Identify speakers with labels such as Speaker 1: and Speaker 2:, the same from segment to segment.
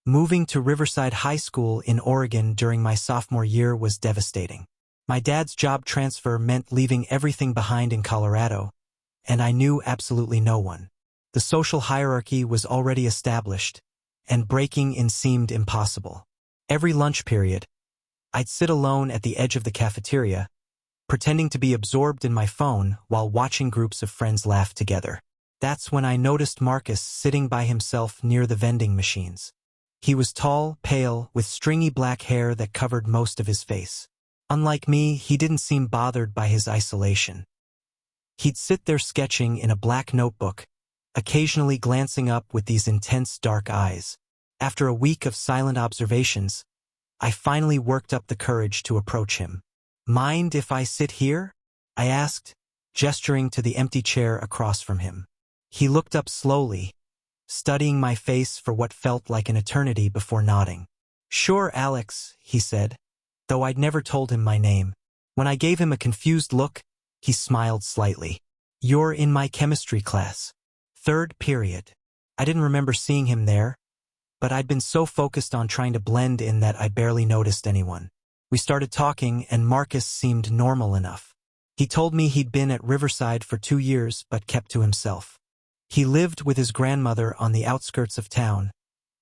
Speaker 1: Moving to Riverside High School in Oregon during my sophomore year was devastating. My dad's job transfer meant leaving everything behind in Colorado, and I knew absolutely no one. The social hierarchy was already established, and breaking in seemed impossible. Every lunch period, I'd sit alone at the edge of the cafeteria, pretending to be absorbed in my phone while watching groups of friends laugh together. That's when I noticed Marcus sitting by himself near the vending machines. He was tall, pale, with stringy black hair that covered most of his face. Unlike me, he didn't seem bothered by his isolation. He'd sit there sketching in a black notebook, occasionally glancing up with these intense dark eyes. After a week of silent observations, I finally worked up the courage to approach him. "Mind if I sit here?" I asked, gesturing to the empty chair across from him. He looked up slowly, studying my face for what felt like an eternity before nodding. "Sure, Alex," he said, though I'd never told him my name. When I gave him a confused look, he smiled slightly. "You're in my chemistry class. Third period." I didn't remember seeing him there, but I'd been so focused on trying to blend in that I barely noticed anyone. We started talking, and Marcus seemed normal enough. He told me he'd been at Riverside for 2 years but kept to himself. He lived with his grandmother on the outskirts of town,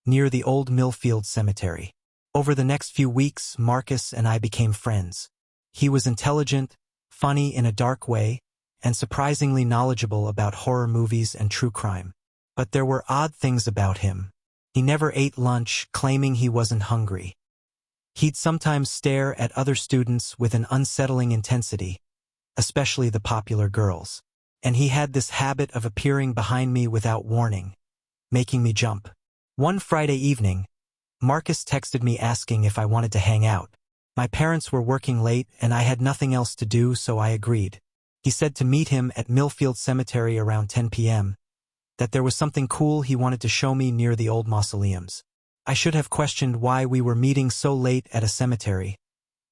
Speaker 1: near the old Millfield Cemetery. Over the next few weeks, Marcus and I became friends. He was intelligent, funny in a dark way, and surprisingly knowledgeable about horror movies and true crime. But there were odd things about him. He never ate lunch, claiming he wasn't hungry. He'd sometimes stare at other students with an unsettling intensity, especially the popular girls. And he had this habit of appearing behind me without warning, making me jump. One Friday evening, Marcus texted me asking if I wanted to hang out. My parents were working late and I had nothing else to do, so I agreed. He said to meet him at Millfield Cemetery around 10 p.m., that there was something cool he wanted to show me near the old mausoleums. I should have questioned why we were meeting so late at a cemetery,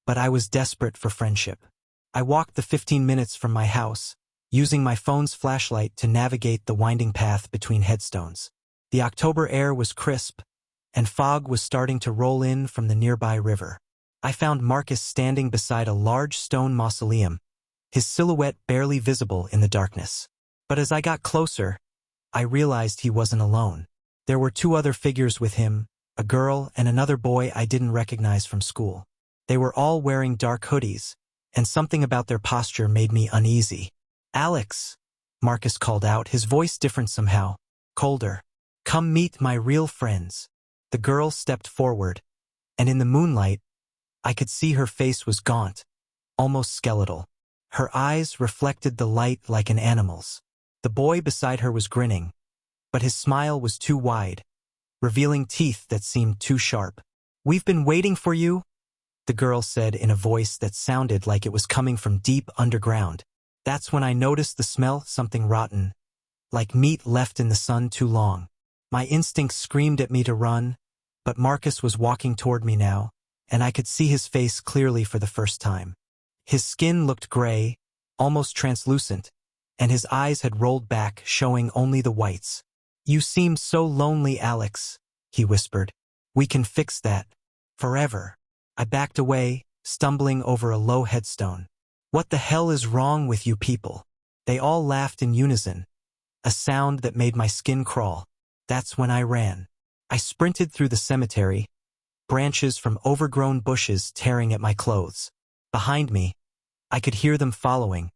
Speaker 1: but I was desperate for friendship. I walked the 15 minutes from my house, using my phone's flashlight to navigate the winding path between headstones. The October air was crisp, and fog was starting to roll in from the nearby river. I found Marcus standing beside a large stone mausoleum, his silhouette barely visible in the darkness. But as I got closer, I realized he wasn't alone. There were 2 other figures with him, a girl and another boy I didn't recognize from school. They were all wearing dark hoodies, and something about their posture made me uneasy. "Alex," Marcus called out, his voice different somehow, colder. "Come meet my real friends." The girl stepped forward, and in the moonlight, I could see her face was gaunt, almost skeletal. Her eyes reflected the light like an animal's. The boy beside her was grinning, but his smile was too wide, revealing teeth that seemed too sharp. "We've been waiting for you," the girl said in a voice that sounded like it was coming from deep underground. That's when I noticed the smell, something rotten, like meat left in the sun too long. My instincts screamed at me to run, but Marcus was walking toward me now, and I could see his face clearly for the first time. His skin looked gray, almost translucent, and his eyes had rolled back, showing only the whites. "You seem so lonely, Alex," he whispered. "We can fix that. Forever." I backed away, stumbling over a low headstone. "What the hell is wrong with you people?" They all laughed in unison, a sound that made my skin crawl. That's when I ran. I sprinted through the cemetery, branches from overgrown bushes tearing at my clothes. Behind me, I could hear them following,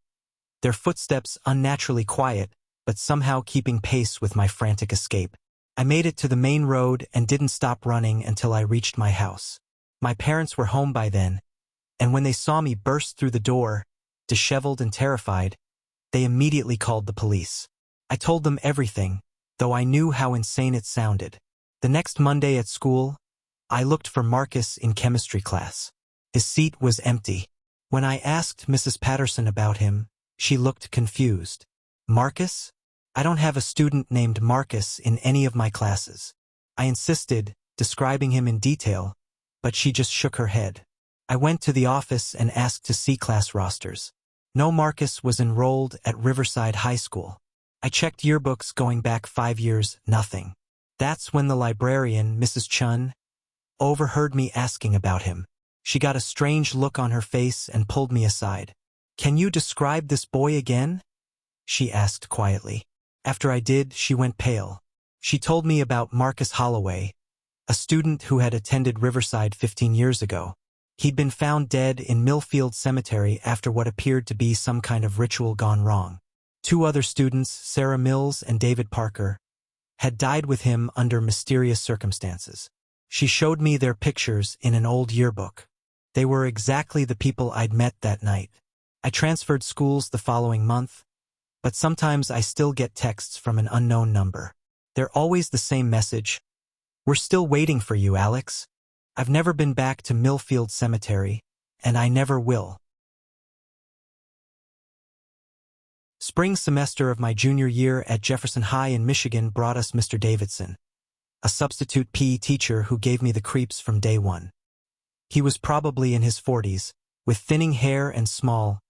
Speaker 1: their footsteps unnaturally quiet, but somehow keeping pace with my frantic escape. I made it to the main road and didn't stop running until I reached my house. My parents were home by then, and when they saw me burst through the door, disheveled and terrified, they immediately called the police. I told them everything, though I knew how insane it sounded. The next Monday at school, I looked for Marcus in chemistry class. His seat was empty. When I asked Mrs. Patterson about him, she looked confused. "Marcus? I don't have a student named Marcus in any of my classes." I insisted, describing him in detail, but she just shook her head. I went to the office and asked to see class rosters. No Marcus was enrolled at Riverside High School. I checked yearbooks going back 5 years, nothing. That's when the librarian, Mrs. Chun, overheard me asking about him. She got a strange look on her face and pulled me aside. "Can you describe this boy again?" she asked quietly. After I did, she went pale. She told me about Marcus Holloway, a student who had attended Riverside 15 years ago. He'd been found dead in Millfield Cemetery after what appeared to be some kind of ritual gone wrong. 2 other students, Sarah Mills and David Parker, had died with him under mysterious circumstances. She showed me their pictures in an old yearbook. They were exactly the people I'd met that night. I transferred schools the following month, but sometimes I still get texts from an unknown number. They're always the same message: "We're still waiting for you, Alex." I've never been back to Millfield Cemetery, and I never will. Spring semester of my junior year at Jefferson High in Michigan brought us Mr. Davidson, a substitute PE teacher who gave me the creeps from day one. He was probably in his 40s, with thinning hair and small,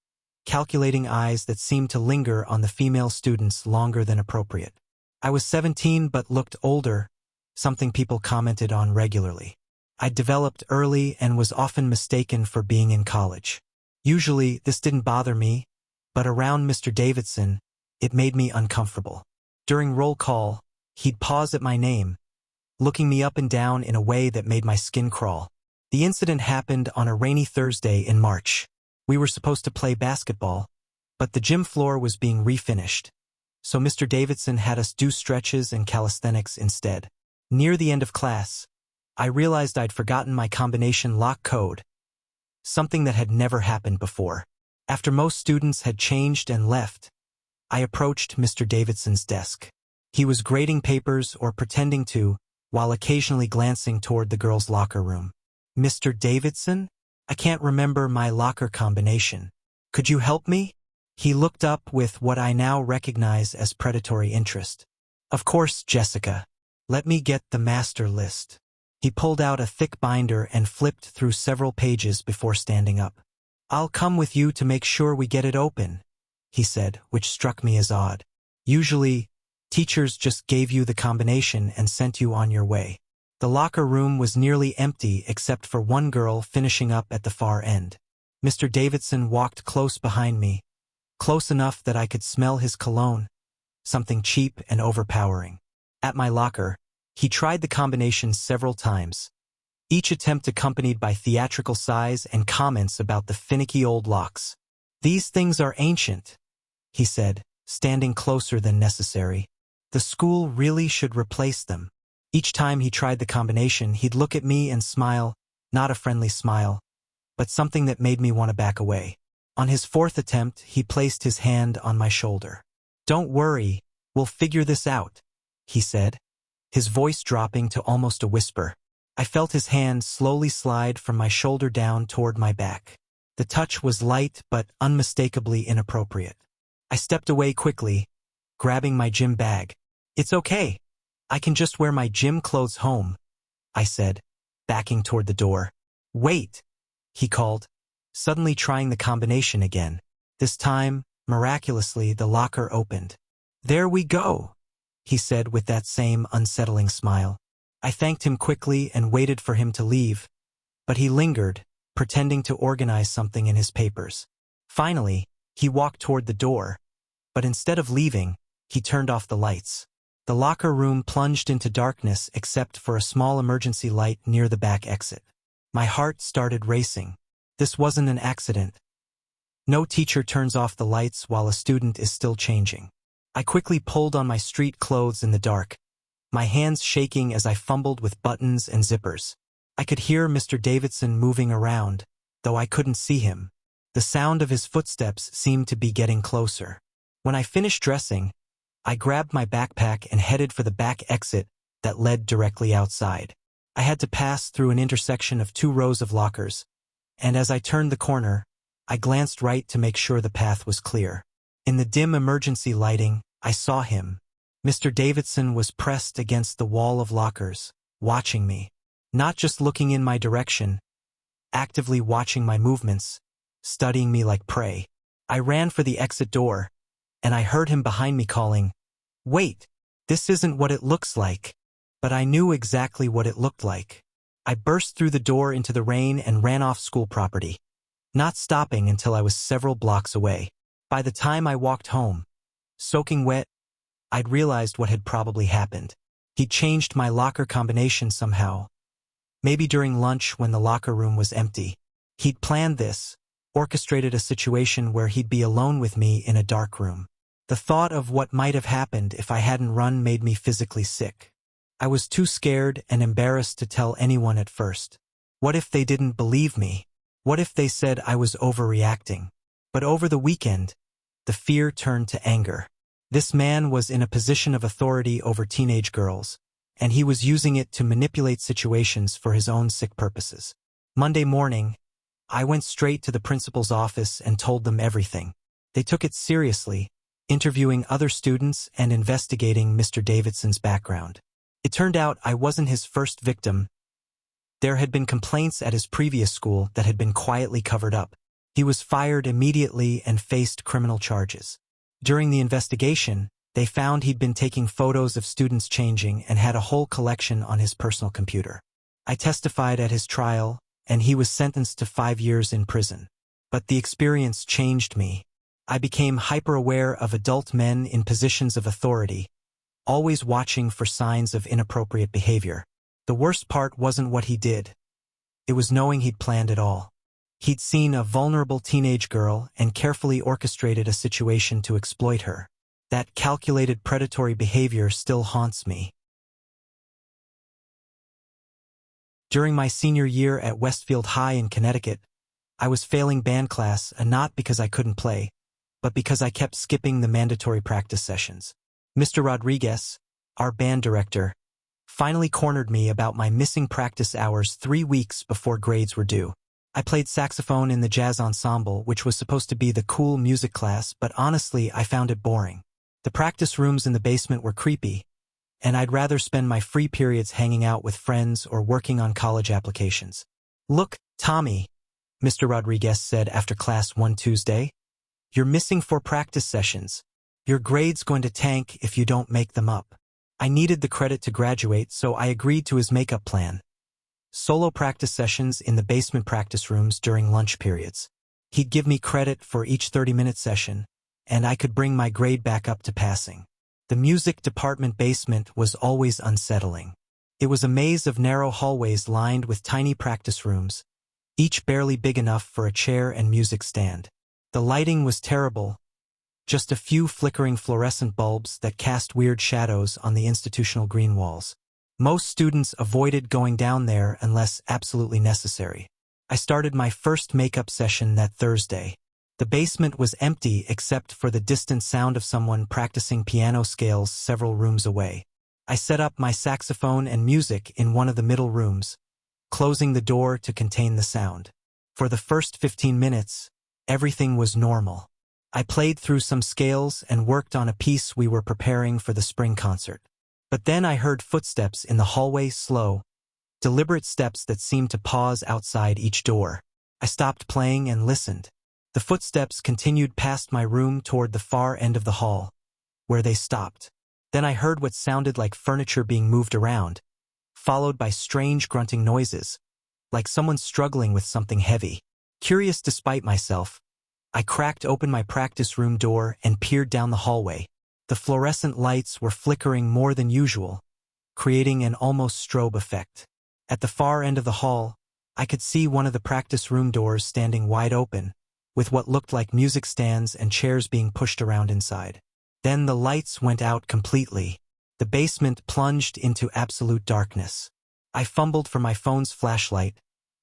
Speaker 1: calculating eyes that seemed to linger on the female students longer than appropriate. I was 17 but looked older, something people commented on regularly. I'd developed early and was often mistaken for being in college. Usually, this didn't bother me, but around Mr. Davidson, it made me uncomfortable. During roll call, he'd pause at my name, looking me up and down in a way that made my skin crawl. The incident happened on a rainy Thursday in March. We were supposed to play basketball, but the gym floor was being refinished, so Mr. Davidson had us do stretches and calisthenics instead. Near the end of class, I realized I'd forgotten my combination lock code, something that had never happened before. After most students had changed and left, I approached Mr. Davidson's desk. He was grading papers or pretending to, while occasionally glancing toward the girls' locker room. "Mr. Davidson? I can't remember my locker combination. Could you help me?" He looked up with what I now recognize as predatory interest. "Of course, Jessica. Let me get the master list." He pulled out a thick binder and flipped through several pages before standing up. "I'll come with you to make sure we get it open," he said, which struck me as odd. Usually, teachers just gave you the combination and sent you on your way. The locker room was nearly empty except for one girl finishing up at the far end. Mr. Davidson walked close behind me, close enough that I could smell his cologne, something cheap and overpowering. At my locker, he tried the combination several times, each attempt accompanied by theatrical sighs and comments about the finicky old locks. "These things are ancient," he said, standing closer than necessary. "The school really should replace them." Each time he tried the combination, he'd look at me and smile, not a friendly smile, but something that made me want to back away. On his 4th attempt, he placed his hand on my shoulder. "Don't worry, we'll figure this out," he said, his voice dropping to almost a whisper. I felt his hand slowly slide from my shoulder down toward my back. The touch was light but unmistakably inappropriate. I stepped away quickly, grabbing my gym bag. "It's okay. I can just wear my gym clothes home," I said, backing toward the door. "Wait," he called, suddenly trying the combination again. This time, miraculously, the locker opened. "There we go," he said with that same unsettling smile. I thanked him quickly and waited for him to leave, but he lingered, pretending to organize something in his papers. Finally, he walked toward the door, but instead of leaving, he turned off the lights. The locker room plunged into darkness except for a small emergency light near the back exit. My heart started racing. This wasn't an accident. No teacher turns off the lights while a student is still changing. I quickly pulled on my street clothes in the dark, my hands shaking as I fumbled with buttons and zippers. I could hear Mr. Davidson moving around, though I couldn't see him. The sound of his footsteps seemed to be getting closer. When I finished dressing, I grabbed my backpack and headed for the back exit that led directly outside. I had to pass through an intersection of 2 rows of lockers, and as I turned the corner, I glanced right to make sure the path was clear. In the dim emergency lighting, I saw him. Mr. Davidson was pressed against the wall of lockers, watching me. Not just looking in my direction, actively watching my movements, studying me like prey. I ran for the exit door, and I heard him behind me calling, "Wait, this isn't what it looks like." but I knew exactly what it looked like. I burst through the door into the rain and ran off school property, not stopping until I was several blocks away. By the time I walked home, soaking wet, I'd realized what had probably happened. He'd changed my locker combination somehow. Maybe during lunch when the locker room was empty. He'd planned this, orchestrated a situation where he'd be alone with me in a dark room. The thought of what might have happened if I hadn't run made me physically sick. I was too scared and embarrassed to tell anyone at first. What if they didn't believe me? What if they said I was overreacting? But over the weekend, the fear turned to anger. This man was in a position of authority over teenage girls, and he was using it to manipulate situations for his own sick purposes. Monday morning, I went straight to the principal's office and told them everything. They took it seriously, interviewing other students and investigating Mr. Davidson's background. It turned out I wasn't his first victim. There had been complaints at his previous school that had been quietly covered up. He was fired immediately and faced criminal charges. During the investigation, they found he'd been taking photos of students changing and had a whole collection on his personal computer. I testified at his trial, and he was sentenced to 5 years in prison. But the experience changed me. I became hyper-aware of adult men in positions of authority, always watching for signs of inappropriate behavior. The worst part wasn't what he did. It was knowing he'd planned it all. He'd seen a vulnerable teenage girl and carefully orchestrated a situation to exploit her. That calculated predatory behavior still haunts me. During my senior year at Westfield High in Connecticut, I was failing band class, and not because I couldn't play, but because I kept skipping the mandatory practice sessions. Mr. Rodriguez, our band director, finally cornered me about my missing practice hours 3 weeks before grades were due. I played saxophone in the jazz ensemble, which was supposed to be the cool music class, but honestly, I found it boring. The practice rooms in the basement were creepy, and I'd rather spend my free periods hanging out with friends or working on college applications. "Look, Tommy," Mr. Rodriguez said after class one Tuesday, "you're missing 4 practice sessions. Your grade's going to tank if you don't make them up." I needed the credit to graduate, so I agreed to his makeup plan. Solo practice sessions in the basement practice rooms during lunch periods. He'd give me credit for each 30-minute session, and I could bring my grade back up to passing. The music department basement was always unsettling. It was a maze of narrow hallways lined with tiny practice rooms, each barely big enough for a chair and music stand. The lighting was terrible, just a few flickering fluorescent bulbs that cast weird shadows on the institutional green walls. Most students avoided going down there unless absolutely necessary. I started my first makeup session that Thursday. The basement was empty except for the distant sound of someone practicing piano scales several rooms away. I set up my saxophone and music in one of the middle rooms, closing the door to contain the sound. For the first 15 minutes, everything was normal. I played through some scales and worked on a piece we were preparing for the spring concert. But then I heard footsteps in the hallway, slow, deliberate steps that seemed to pause outside each door. I stopped playing and listened. The footsteps continued past my room toward the far end of the hall, where they stopped. Then I heard what sounded like furniture being moved around, followed by strange grunting noises, like someone struggling with something heavy. Curious despite myself, I cracked open my practice room door and peered down the hallway. The fluorescent lights were flickering more than usual, creating an almost strobe effect. At the far end of the hall, I could see one of the practice room doors standing wide open, with what looked like music stands and chairs being pushed around inside. Then the lights went out completely. The basement plunged into absolute darkness. I fumbled for my phone's flashlight,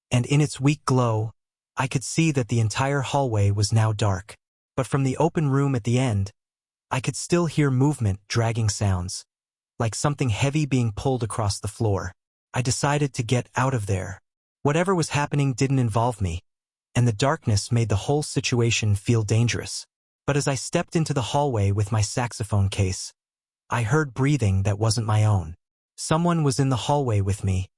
Speaker 1: and in its weak glow, I could see that the entire hallway was now dark. But from the open room at the end, I could still hear movement, dragging sounds, like something heavy being pulled across the floor. I decided to get out of there. Whatever was happening didn't involve me, and the darkness made the whole situation feel dangerous. But as I stepped into the hallway with my saxophone case, I heard breathing that wasn't my own. Someone was in the hallway with me,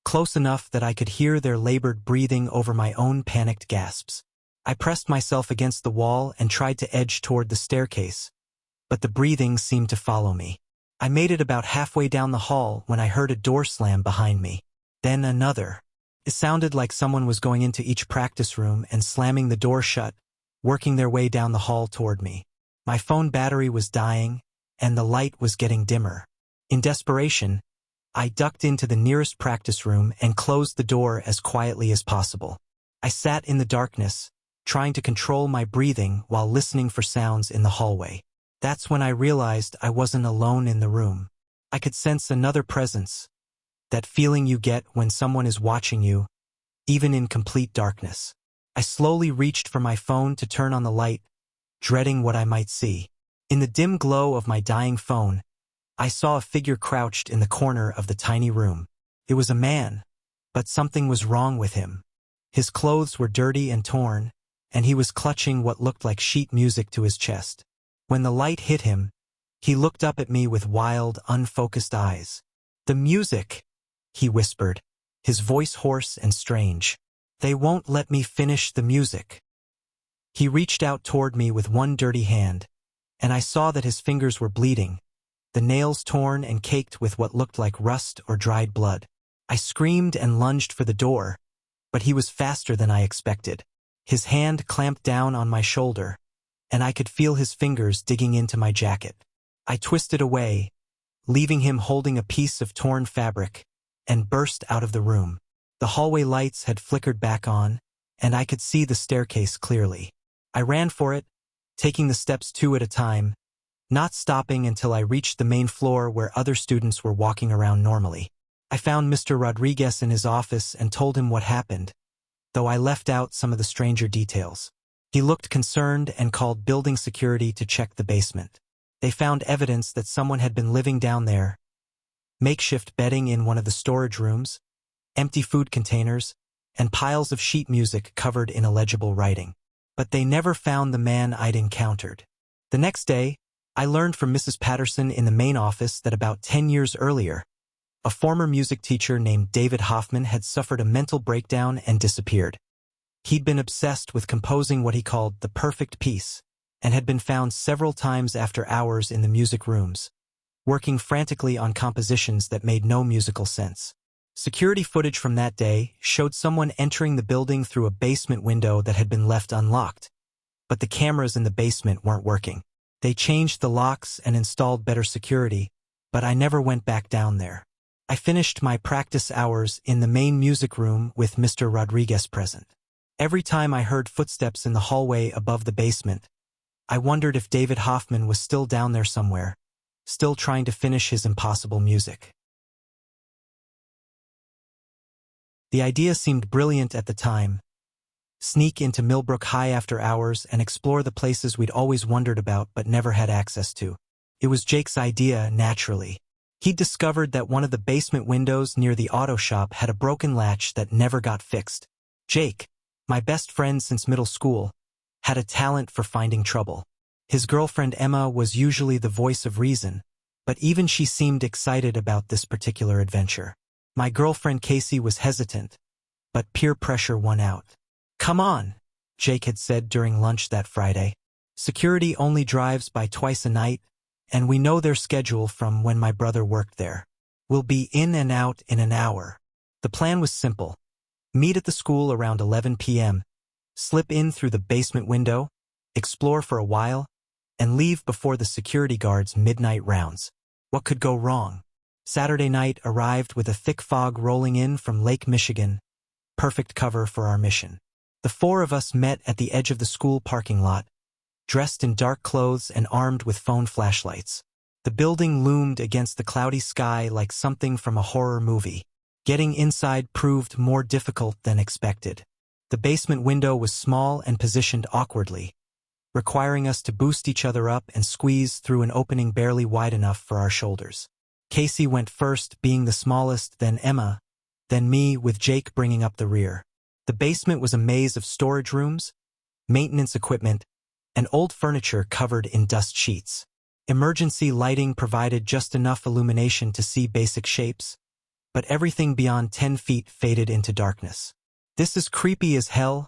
Speaker 1: close enough that I could hear their labored breathing over my own panicked gasps. I pressed myself against the wall and tried to edge toward the staircase, but the breathing seemed to follow me. I made it about halfway down the hall when I heard a door slam behind me. Then another. It sounded like someone was going into each practice room and slamming the door shut, working their way down the hall toward me. My phone battery was dying, and the light was getting dimmer. In desperation, I ducked into the nearest practice room and closed the door as quietly as possible. I sat in the darkness, trying to control my breathing while listening for sounds in the hallway. That's when I realized I wasn't alone in the room. I could sense another presence, that feeling you get when someone is watching you, even in complete darkness. I slowly reached for my phone to turn on the light, dreading what I might see. In the dim glow of my dying phone, I saw a figure crouched in the corner of the tiny room. It was a man, but something was wrong with him. His clothes were dirty and torn, and he was clutching what looked like sheet music to his chest. When the light hit him, he looked up at me with wild, unfocused eyes. "The music," he whispered, his voice hoarse and strange. "They won't let me finish the music." He reached out toward me with one dirty hand, and I saw that his fingers were bleeding, the nails torn and caked with what looked like rust or dried blood. I screamed and lunged for the door, but he was faster than I expected. His hand clamped down on my shoulder, and I could feel his fingers digging into my jacket. I twisted away, leaving him holding a piece of torn fabric, and burst out of the room. The hallway lights had flickered back on, and I could see the staircase clearly. I ran for it, taking the steps two at a time, not stopping until I reached the main floor where other students were walking around normally. I found Mr. Rodriguez in his office and told him what happened, though I left out some of the stranger details. He looked concerned and called building security to check the basement. They found evidence that someone had been living down there, makeshift bedding in one of the storage rooms, empty food containers, and piles of sheet music covered in illegible writing. But they never found the man I'd encountered. The next day, I learned from Mrs. Patterson in the main office that about 10 years earlier, a former music teacher named David Hoffman had suffered a mental breakdown and disappeared. He'd been obsessed with composing what he called the perfect piece, and had been found several times after hours in the music rooms, working frantically on compositions that made no musical sense. Security footage from that day showed someone entering the building through a basement window that had been left unlocked, but the cameras in the basement weren't working. They changed the locks and installed better security, but I never went back down there. I finished my practice hours in the main music room with Mr. Rodriguez present. Every time I heard footsteps in the hallway above the basement, I wondered if David Hoffman was still down there somewhere, still trying to finish his impossible music. The idea seemed brilliant at the time. Sneak into Millbrook High after hours and explore the places we'd always wondered about but never had access to. It was Jake's idea, naturally. He'd discovered that one of the basement windows near the auto shop had a broken latch that never got fixed. Jake, my best friend since middle school, had a talent for finding trouble. His girlfriend Emma was usually the voice of reason, but even she seemed excited about this particular adventure. My girlfriend Casey was hesitant, but peer pressure won out. "Come on," Jake had said during lunch that Friday. "Security only drives by twice a night, and we know their schedule from when my brother worked there. We'll be in and out in an hour." The plan was simple. Meet at the school around 11 p.m., slip in through the basement window, explore for a while, and leave before the security guard's midnight rounds. What could go wrong? Saturday night arrived with a thick fog rolling in from Lake Michigan, perfect cover for our mission. The four of us met at the edge of the school parking lot, dressed in dark clothes and armed with phone flashlights. The building loomed against the cloudy sky like something from a horror movie. Getting inside proved more difficult than expected. The basement window was small and positioned awkwardly, requiring us to boost each other up and squeeze through an opening barely wide enough for our shoulders. Casey went first, being the smallest, then Emma, then me, with Jake bringing up the rear. The basement was a maze of storage rooms, maintenance equipment, and old furniture covered in dust sheets. Emergency lighting provided just enough illumination to see basic shapes, but everything beyond 10 feet faded into darkness. "This is creepy as hell,"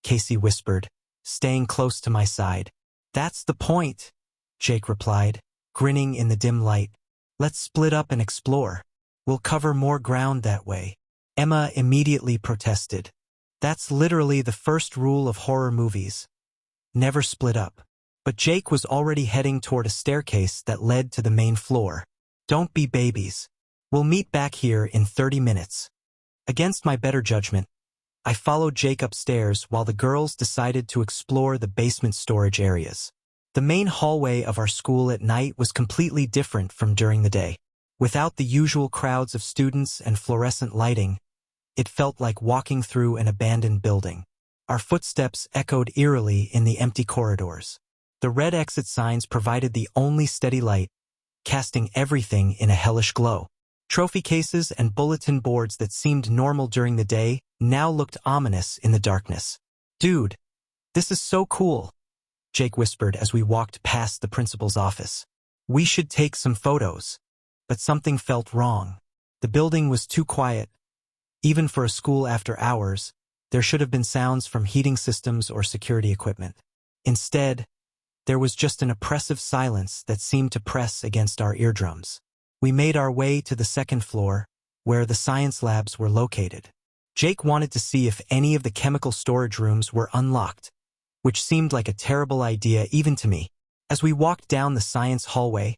Speaker 1: Casey whispered, staying close to my side. "That's the point," Jake replied, grinning in the dim light. Let's split up and explore. We'll cover more ground that way. Emma immediately protested. That's literally the first rule of horror movies. Never split up. But Jake was already heading toward a staircase that led to the main floor. Don't be babies. We'll meet back here in 30 minutes. Against my better judgment, I followed Jake upstairs while the girls decided to explore the basement storage areas. The main hallway of our school at night was completely different from during the day. Without the usual crowds of students and fluorescent lighting, it felt like walking through an abandoned building. Our footsteps echoed eerily in the empty corridors. The red exit signs provided the only steady light, casting everything in a hellish glow. Trophy cases and bulletin boards that seemed normal during the day now looked ominous in the darkness. Dude, this is so cool, Jake whispered as we walked past the principal's office. We should take some photos. But something felt wrong. The building was too quiet. Even for a school after hours, there should have been sounds from heating systems or security equipment. Instead, there was just an oppressive silence that seemed to press against our eardrums. We made our way to the second floor, where the science labs were located. Jake wanted to see if any of the chemical storage rooms were unlocked, which seemed like a terrible idea even to me. As we walked down the science hallway,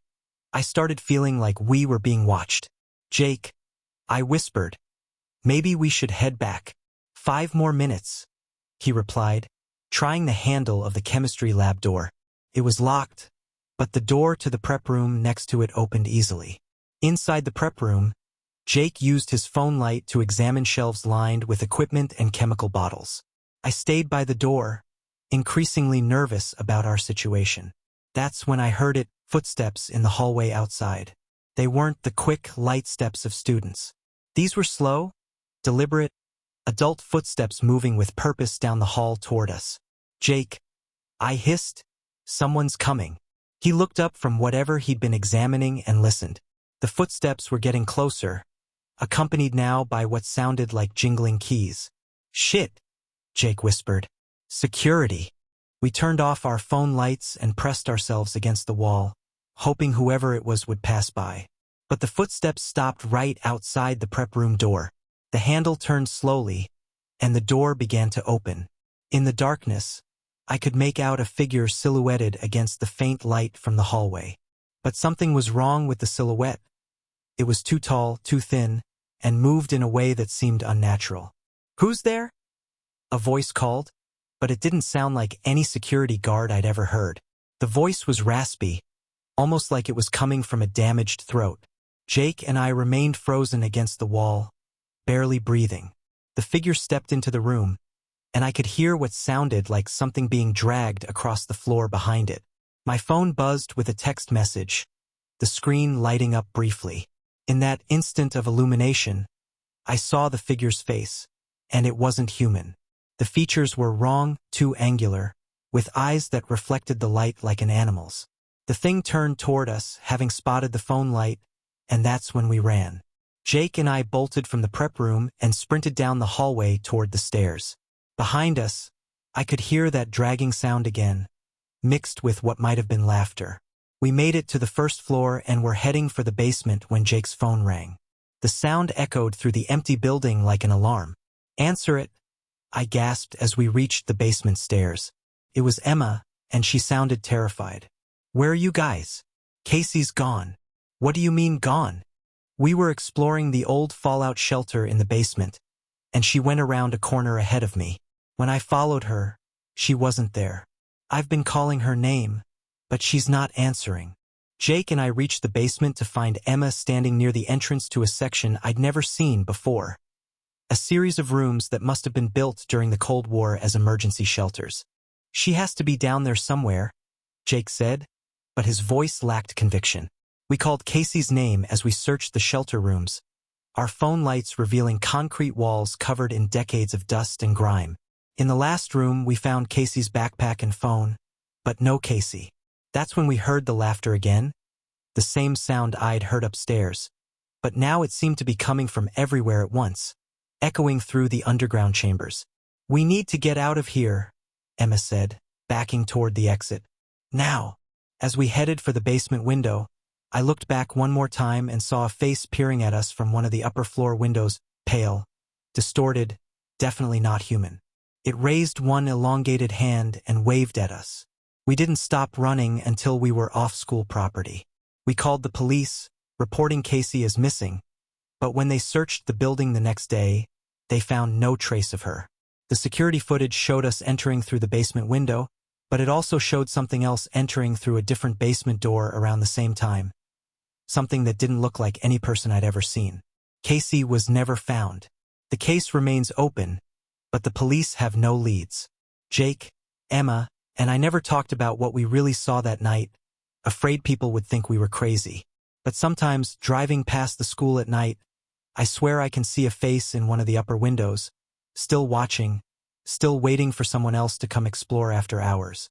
Speaker 1: I started feeling like we were being watched. Jake, I whispered, maybe we should head back. 5 more minutes, he replied, trying the handle of the chemistry lab door. It was locked, but the door to the prep room next to it opened easily. Inside the prep room, Jake used his phone light to examine shelves lined with equipment and chemical bottles. I stayed by the door, increasingly nervous about our situation. That's when I heard footsteps in the hallway outside. They weren't the quick, light steps of students. These were slow, deliberate, adult footsteps moving with purpose down the hall toward us. Jake, I hissed, someone's coming. He looked up from whatever he'd been examining and listened. The footsteps were getting closer, accompanied now by what sounded like jingling keys. Shit, Jake whispered. Security. We turned off our phone lights and pressed ourselves against the wall, hoping whoever it was would pass by. But the footsteps stopped right outside the prep room door. The handle turned slowly, and the door began to open. In the darkness, I could make out a figure silhouetted against the faint light from the hallway. But something was wrong with the silhouette. It was too tall, too thin, and moved in a way that seemed unnatural. Who's there? A voice called, but it didn't sound like any security guard I'd ever heard. The voice was raspy, almost like it was coming from a damaged throat. Jake and I remained frozen against the wall, barely breathing. The figure stepped into the room, and I could hear what sounded like something being dragged across the floor behind it. My phone buzzed with a text message, the screen lighting up briefly. In that instant of illumination, I saw the figure's face, and it wasn't human. The features were wrong, too angular, with eyes that reflected the light like an animal's. The thing turned toward us, having spotted the phone light, and that's when we ran. Jake and I bolted from the prep room and sprinted down the hallway toward the stairs. Behind us, I could hear that dragging sound again, mixed with what might have been laughter. We made it to the first floor and were heading for the basement when Jake's phone rang. The sound echoed through the empty building like an alarm. Answer it, I gasped as we reached the basement stairs. It was Emma, and she sounded terrified. Where are you guys? Casey's gone. What do you mean gone? We were exploring the old fallout shelter in the basement, and she went around a corner ahead of me. When I followed her, she wasn't there. I've been calling her name, but she's not answering. Jake and I reached the basement to find Emma standing near the entrance to a section I'd never seen before. A series of rooms that must have been built during the Cold War as emergency shelters. She has to be down there somewhere, Jake said, but his voice lacked conviction. We called Casey's name as we searched the shelter rooms, our phone lights revealing concrete walls covered in decades of dust and grime. In the last room, we found Casey's backpack and phone, but no Casey. That's when we heard the laughter again, the same sound I'd heard upstairs, but now it seemed to be coming from everywhere at once, echoing through the underground chambers. We need to get out of here, Emma said, backing toward the exit. Now. As we headed for the basement window, I looked back one more time and saw a face peering at us from one of the upper floor windows, pale, distorted, definitely not human. It raised one elongated hand and waved at us. We didn't stop running until we were off school property. We called the police, reporting Casey as missing, but when they searched the building the next day, they found no trace of her. The security footage showed us entering through the basement window, but it also showed something else entering through a different basement door around the same time. Something that didn't look like any person I'd ever seen. Casey was never found. The case remains open, but the police have no leads. Jake, Emma, and I never talked about what we really saw that night, afraid people would think we were crazy. But sometimes, driving past the school at night, I swear I can see a face in one of the upper windows, still watching, still waiting for someone else to come explore after hours.